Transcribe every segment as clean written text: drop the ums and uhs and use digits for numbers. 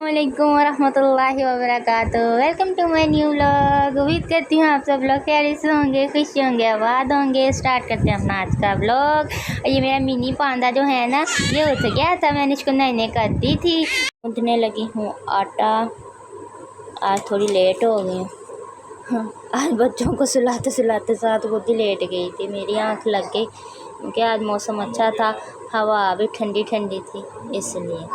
वालेकुम वरहमतुल्लाहि वबरकातुहू। Welcome to my new vlog. उम्मीद करती हूँ आप सब लोग खैरियत से होंगे, खुश होंगे, आबाद होंगे। स्टार्ट करते हैं अपना आज का व्लॉग। ये मेरा मिनी पांडा जो है ना, ये उठ गया था, मैंने इसको नहने कर दी थी। गूंथने लगी हूँ आटा। आज थोड़ी लेट हो गई हूँ। हाँ, आज बच्चों को सुलाते सुलाते साथ खुद ही लेट गई थी, मेरी आँख लग गई क्योंकि आज मौसम अच्छा था, हवा भी ठंडी ठंडी थी, इसलिए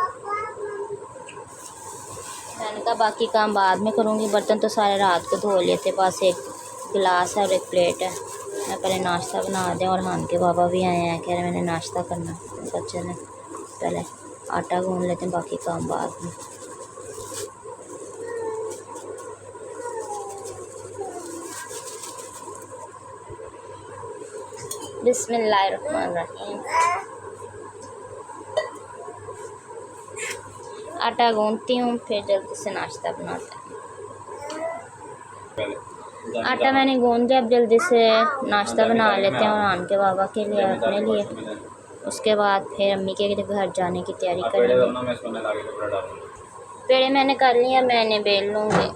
मैंने कहा बाकी काम बाद में करूँगी। बर्तन तो सारे रात को धो लिए थे, बस एक गिलास है और एक प्लेट है। मैं पहले नाश्ता बना दें, और हान के बाबा भी आए हैं, कह रहे मैंने नाश्ता करना। तो चलें पहले आटा गूंद लेते हैं, बाकी काम बाद में। बिस्मिल्लाहिर्रहमानिर्रहीम। आटा गूंदती हूँ, फिर जल्दी से नाश्ता बनाते हैं। आटा मैंने गूंद दिया, अब जल्दी से नाश्ता बना लेते हैं, और आन के बाबा के लिए, अपने लिए। उसके बाद फिर अम्मी के घर जाने की तैयारी करेंगे। पेड़े मैंने कर लिया, मैंने बेल लूँगी।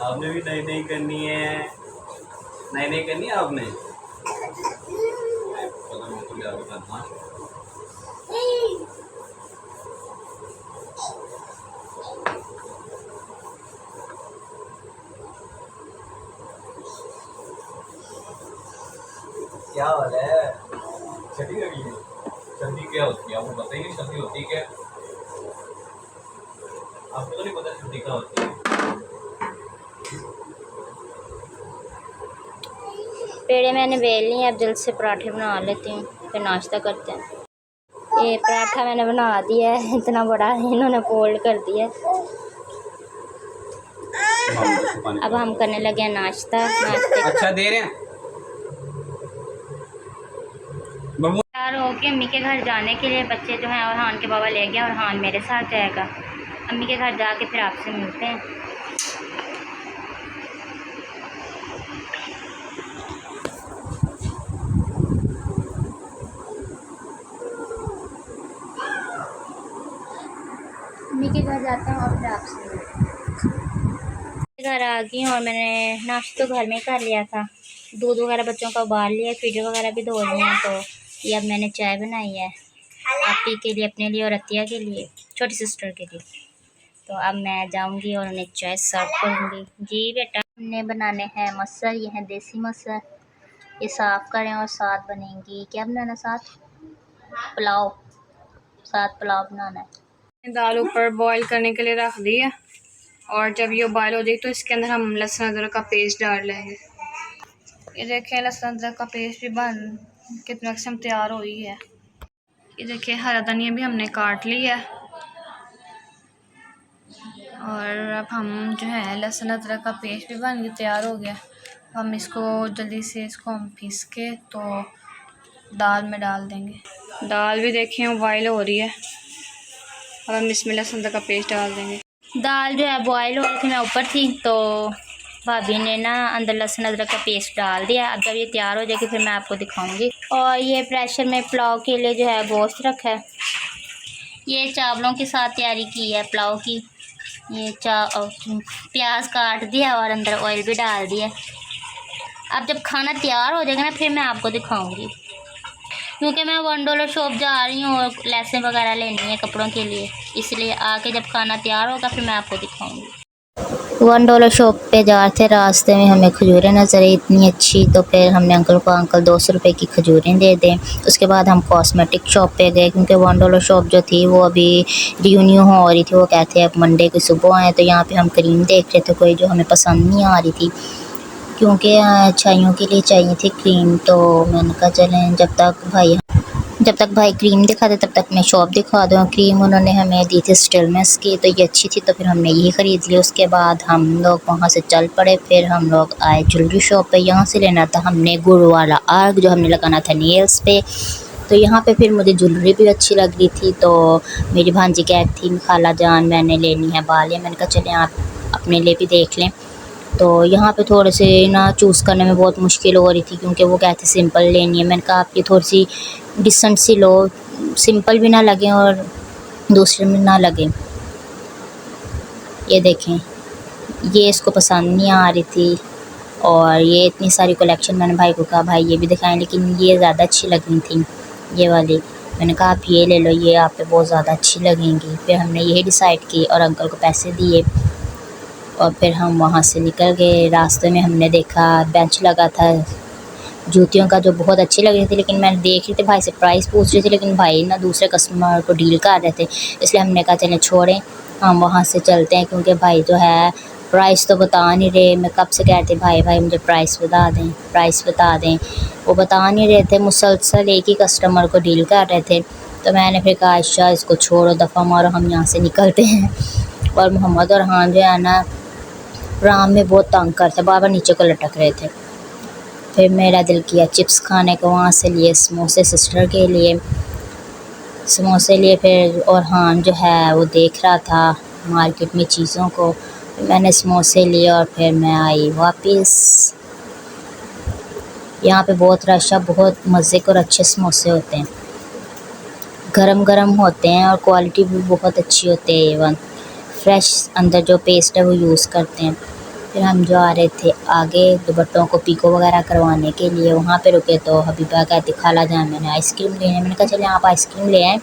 आपने भी नई नई करनी है, नई नई करनी है आपने। क्या हाल है? सर्दी लगी है? सर्दी क्या होती है आपको पता ही नहीं? सर्दी होती क्या? आपको तो नहीं पता सर्दी क्या होती है? पेड़े मैंने बेल लिए, अब जल्द से पराठे बना लेती हूँ, फिर नाश्ता करते हैं। ये पराठा मैंने बना दिया है, इतना बड़ा है, इन्होंने फोल्ड कर दिया। अब हम करने लगे हैं नाश्ता। अच्छा दे रहे हैं। तैयार हो के अम्मी के घर जाने के लिए, बच्चे जो हैं और हान के बाबा ले गया, और हान मेरे साथ जाएगा। अम्मी के घर जाके फिर आपसे मिलते हैं। अम्मी के घर जाते हैं और फिर आपसे मिलते हैं। घर आ गई हूँ और मैंने नाश्ता तो घर में कर लिया था। दूध वगैरह बच्चों का उबाल लिया, फ्रिज वगैरह भी धो लिए हैं। तो ये अब मैंने चाय बनाई है आपी के लिए, अपने लिए और अतिया के लिए, छोटी सिस्टर के लिए। तो अब मैं जाऊंगी और उन्हें चाय सर्व करूंगी। जी बेटा, हमने बनाने हैं मसर, ये है देसी मसर। ये साफ़ करें और साथ बनेंगी, क्या बनाना साथ? पुलाव। साथ पुलाव बनाना है। दाल ऊपर बॉईल करने के लिए रख दी है और जब ये बॉईल हो जाएगी तो इसके अंदर हम लहसुन अदरक का पेस्ट डाल लेंगे। ये देखिए लहसुन अदरक का पेस्ट भी बन कितना किस्म तैयार हुई है। ये देखिए हरा धनिया भी हमने काट लिया है और अब हम जो है लहसुन अदरक का पेस्ट भी बन के तैयार हो गया। हम इसको जल्दी से हम पीस के तो दाल में डाल देंगे। दाल भी देखिए बॉईल हो रही है। अब हम इसमें लहसुन अदरक का पेस्ट डाल देंगे। दाल जो है बॉयल हो रही थी, मैं ऊपर थी तो भाभी ने ना अंदर लहसुन अदरक का पेस्ट डाल दिया। अब जब ये तैयार हो जाएगी फिर मैं आपको दिखाऊंगी। और ये प्रेशर में पुलाव के लिए जो है गोश्त रखा है। ये चावलों के साथ तैयारी की है पुलाव की। ये प्याज काट दिया और अंदर ऑयल भी डाल दिया। अब जब खाना तैयार हो जाएगा ना फिर मैं आपको दिखाऊंगी, क्योंकि मैं $1 शॉप जा रही हूँ और लेसें वगैरह लेनी है कपड़ों के लिए, इसलिए आके जब खाना तैयार होगा फिर मैं आपको दिखाऊंगी। $1 शॉप पे जा रहे थे, रास्ते में हमें खजूरें नज़र आई इतनी अच्छी, तो फिर हमने अंकल को अंकल 200 रुपये की खजूरें दे दें। उसके बाद हम कॉस्मेटिक शॉप पे गए, क्योंकि $1 शॉप जो थी वो अभी रियून्यू हो रही थी। वो कहते हैं अब मंडे की सुबह आए, तो यहाँ पे हम क्रीम देख रहे थे कोई जो हमें पसंद नहीं आ रही थी, क्योंकि अच्छाइयों के लिए चाहिए थी क्रीम। तो मैंने कहा चलें जब तक भाई क्रीम दिखाते तब तक मैं शॉप दिखा दूँ। क्रीम उन्होंने हमें दी थी स्टिलमेस की, तो ये अच्छी थी तो फिर हमने यही ख़रीद ली। उसके बाद हम लोग वहाँ से चल पड़े। फिर हम लोग आए ज्वेलरी शॉप पे। यहाँ से लेना था हमने गुड़ वाला आर्क जो हमने लगाना था नेल्स पे। तो यहाँ पे फिर मुझे ज्वेलरी भी अच्छी लग रही थी, तो मेरी भांजी कहती थी खाला जान मैंने लेनी है बाल। मैंने कहा चलें आप अपने लिए भी देख लें। तो यहाँ पे थोड़े से ना चूज़ करने में बहुत मुश्किल हो रही थी, क्योंकि वो कहते सिंपल लेनी है। मैंने कहा आप ये थोड़ी सी डिसेंट सी लो, सिंपल भी ना लगे और दूसरे में ना लगे। ये देखें ये इसको पसंद नहीं आ रही थी, और ये इतनी सारी कलेक्शन मैंने भाई को कहा भाई ये भी दिखाएं, लेकिन ये ज़्यादा अच्छी लग रही थी ये वाली। मैंने कहा आप ये ले लो, ये आप पे बहुत ज़्यादा अच्छी लगेंगी। फिर हमने यही डिसाइड की और अंकल को पैसे दिए और फिर हम वहाँ से निकल गए। रास्ते में हमने देखा बेंच लगा था जूतियों का जो बहुत अच्छी लग रही थी, लेकिन मैंने देख रही थी भाई से प्राइस पूछ रही थी, लेकिन भाई ना दूसरे कस्टमर को डील कर रहे थे, इसलिए हमने कहा चलें छोड़ें हम वहाँ से चलते हैं, क्योंकि भाई जो है प्राइस तो बता नहीं रहे। मैं कब से कहती भाई मुझे प्राइस बता दें, वो बता नहीं रहे थे। मुसलसल एक ही कस्टमर को डील कर रहे थे। तो मैंने फिर कहा अच्छा इसको छोड़ो, दफ़ा मारो, हम यहाँ से निकलते हैं। और मोहम्मद और हाँ जो है ना राम में बहुत तंग करते, बार बार नीचे को लटक रहे थे। फिर मेरा दिल किया चिप्स खाने को, वहाँ से लिए समोसे सिस्टर के लिए समोसे लिए। फिर और हाँ जो है वो देख रहा था मार्केट में चीज़ों को, मैंने समोसे लिए और फिर मैं आई वापस। यहाँ पे बहुत रश है, बहुत मज़े के और अच्छे समोसे होते हैं, गरम गरम होते हैं और क्वालिटी भी बहुत अच्छी होती है। एवन फ्रेश अंदर जो पेस्ट है वो यूज़ करते हैं। फिर हम जो आ रहे थे आगे दुपट्टों को पीको वगैरह करवाने के लिए, वहाँ पे रुके तो हबीबा कहती खाला जान मैंने आइसक्रीम लेनी है। मैंने कहा चले आप आइसक्रीम ले आएँ,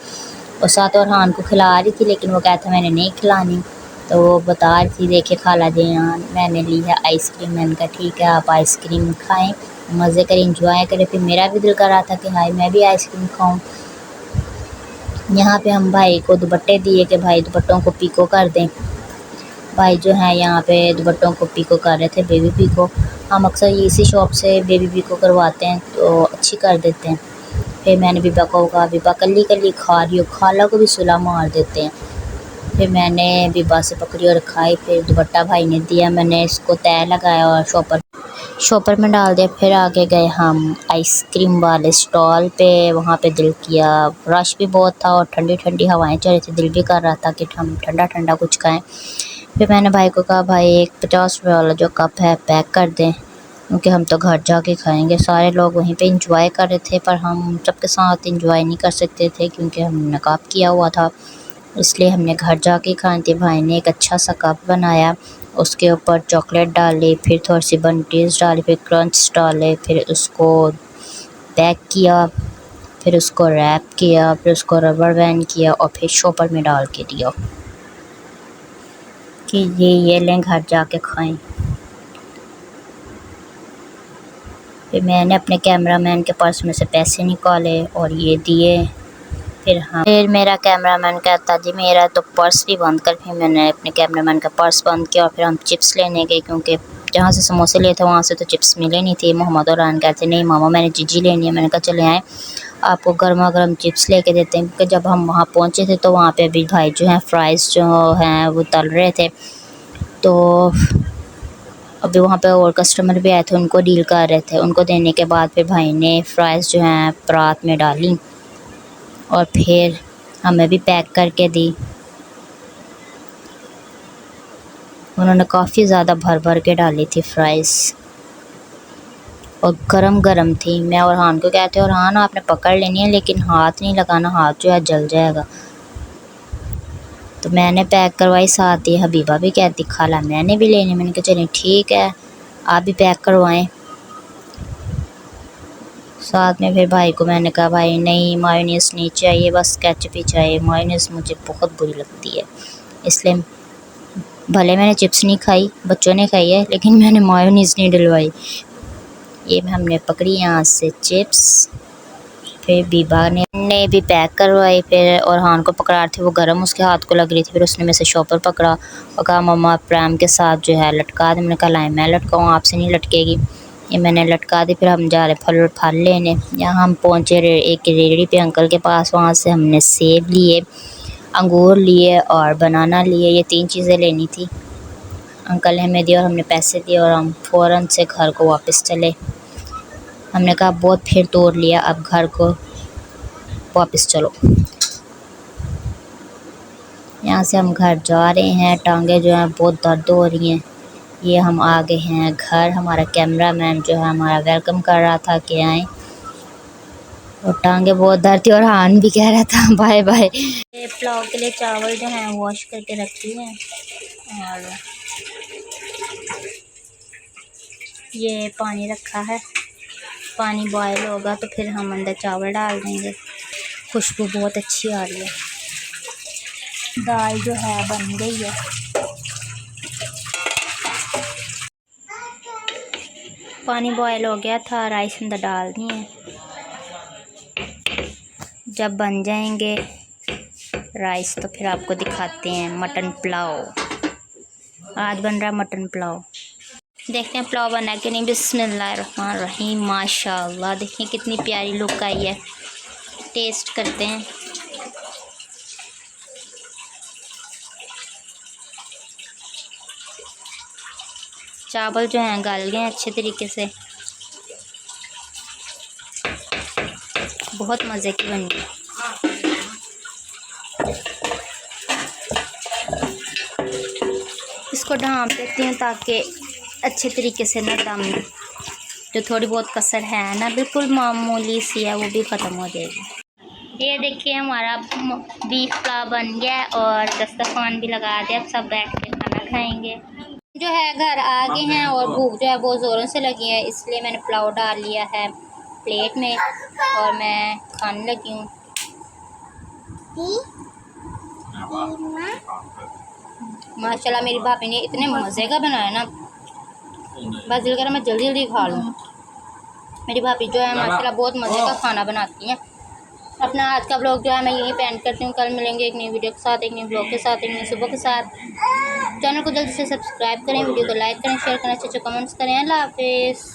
और साथ और हान को खिला रही थी, लेकिन वो कहता मैंने नहीं खिलानी। तो वो बता रही थी देखिए खाला जान मैंने ली है आइसक्रीम। मैंने कहा ठीक है आप आइसक्रीम खाएँ, मज़े करें, इंजॉय करें। फिर मेरा भी दिल कर रहा था कि हाय मैं भी आइसक्रीम खाऊँ। यहाँ पे हम भाई को दुपट्टे दिए कि भाई दुपट्टों को पीको कर दें। भाई जो है यहाँ पे दुपट्टों को पीको कर रहे थे, बेबी पीको। हम अक्सर इसी शॉप से बेबी पीको करवाते हैं तो अच्छी कर देते हैं। फिर मैंने बीबा को कहा बीबा कल्ली कल्ली खा रही हो, खाला को भी सुला मार देते हैं। फिर मैंने बीबा से पकड़ी और खाई। फिर दुपट्टा भाई ने दिया, मैंने इसको तय लगाया और शॉपर में डाल दिया। फिर आगे गए हम आइसक्रीम वाले स्टॉल पे। वहाँ पे दिल किया, रश भी बहुत था और ठंडी ठंडी हवाएं चल रही थी, दिल भी कर रहा था कि हम ठंडा ठंडा कुछ खाएं। फिर मैंने भाई को कहा भाई एक 50 रुपये वाला जो कप है पैक कर दें, क्योंकि हम तो घर जाके खाएंगे। सारे लोग वहीं पे इंजॉय कर रहे थे, पर हम सबके साथ इंजॉय नहीं कर सकते थे क्योंकि हमने नकाब किया हुआ था, इसलिए हमने घर जाके खाए थे। भाई ने एक अच्छा सा कप बनाया, उसके ऊपर चॉकलेट डाली, फिर थोड़ी सी बंटीज डाली, फिर क्रंच डाले, फिर उसको पैक किया, फिर उसको रैप किया, फिर उसको रबर बैंड किया और फिर शॉपर में डाल के दिया कि ये लें घर जाके खाएं। फिर मैंने अपने कैमरामैन के पर्स में से पैसे निकाले और ये दिए। फिर मेरा कैमरामैन कहता जी मेरा तो पर्स भी बंद कर, फिर मैंने अपने कैमरामैन का पर्स बंद किया और फिर हम चिप्स लेने गए, क्योंकि जहाँ से समोसे लिए थे वहाँ से तो चिप्स मिले नहीं थे। मोहम्मद और रान कहते नहीं मामा मैंने जीजी लेनी है। मैंने कहा चले आएँ आपको गर्मा गर्म चिप्स लेके देते हैं, क्योंकि जब हम वहाँ पहुँचे थे तो वहाँ पे अभी भाई जो हैं फ्राइज़ जो हैं वो तल रहे थे, तो अभी वहाँ पे और कस्टमर भी आए थे, उनको डील कर रहे थे। उनको देने के बाद फिर भाई ने फ्राइज़ जो हैं परात में डाली और फिर हमें भी पैक करके दी। उन्होंने काफ़ी ज़्यादा भर भर के डाली थी फ्राइज़ और गरम गरम थी। मैं और हान को कहते और हान आपने पकड़ लेनी है लेकिन हाथ नहीं लगाना, हाथ जो है जल जाएगा। तो मैंने पैक करवाई, साथ ही हबीबा भी कहती खाला मैंने भी लेनी। मैंने कहा चलिए ठीक है आप भी पैक करवाएं साथ में। फिर भाई को मैंने कहा भाई नहीं मायोनीज़ नहीं चाहिए, बस केचप ही चाहिए, मायोनीज़ मुझे बहुत बुरी लगती है। इसलिए भले मैंने चिप्स नहीं खाई, बच्चों ने खाई है, लेकिन मैंने मायोनीज़ नहीं डलवाई। ये हमने पकड़ी यहाँ से चिप्स, फिर बीबा ने भी पैक करवाई। फिर और हान को पकड़ा थे, वो गर्म उसके हाथ को लग रही थी। फिर उसने मेरे से शॉपर पकड़ा और कहा मम्मा प्रेम के साथ जो है लटका दे। मैंने कहा लाए मैं लटकाऊँ, आपसे नहीं लटकेगी। ये मैंने लटका दी। फिर हम जा रहे फल लेने। यहाँ हम पहुँचे एक रेहड़ी पे अंकल के पास, वहाँ से हमने सेब लिए, अंगूर लिए और बनाना लिए। ये 3 चीज़ें लेनी थी। अंकल ने हमें दिया और हमने पैसे दिए और हम फ़ौरन से घर को वापस चले। हमने कहा बहुत फिर तोड़ लिया, अब घर को वापस चलो। यहाँ से हम घर जा रहे हैं। टांगे जो हैं बहुत दर्द हो रही हैं। ये हम आ गए हैं घर। हमारा कैमरामैन जो है हमारा वेलकम कर रहा था कि आएँ, और टांगे बहुत दर्द थी और हान भी कह रहा था बाय बाय। पुलाव के लिए चावल जो हैं वॉश करके रखी हैं और ये पानी रखा है। पानी बॉयल होगा तो फिर हम अंदर चावल डाल देंगे। खुशबू बहुत अच्छी आ रही है। दाल जो है बन गई है। पानी बॉयल हो गया था, राइस अंदर डाल दिए। जब बन जाएंगे राइस तो फिर आपको दिखाते हैं मटन पुलाव। आज बन रहा है मटन पुलाव। देखते हैं पुलाव बना कि नहीं। बिस्मिल्लाहिर्रहमानिर्रहीम। माशाल्लाह देखिए कितनी प्यारी लुक आई है। टेस्ट करते हैं। चावल जो हैं गल गए अच्छे तरीके से, बहुत मज़े की बनी है। इसको ढाँप देती हूँ ताकि अच्छे तरीके से ना दम जो थोड़ी बहुत कसर है ना बिल्कुल मामूली सी है वो भी ख़त्म हो जाएगी। ये देखिए हमारा बीफ पुलाव बन गया और दस्तरखान भी लगा दिया। अब सब बैठ के खाना खाएंगे। जो है घर आ गए हैं और भूख जो है बहुत ज़ोरों से लगी है, इसलिए मैंने पुलाव डाल लिया है प्लेट में और मैं खाने लगी हूँ। माशाल्लाह मेरी भाभी ने इतने मज़े का बनाया ना, बस दिल कर मैं जल्दी जल्दी खा लूँ। मेरी भाभी जो है माशाल्लाह बहुत मज़े का खाना बनाती हैं। अपना आज का ब्लॉग जो है मैं यहीं पे एंड करती हूँ। कल मिलेंगे एक नई वीडियो के साथ, एक नई ब्लॉग के साथ, एक नई सुबह के साथ। चैनल को जल्दी से सब्सक्राइब करें, वीडियो को लाइक करें, शेयर करें, अच्छे अच्छे कमेंट्स करें। अल्लाह हाफिज़।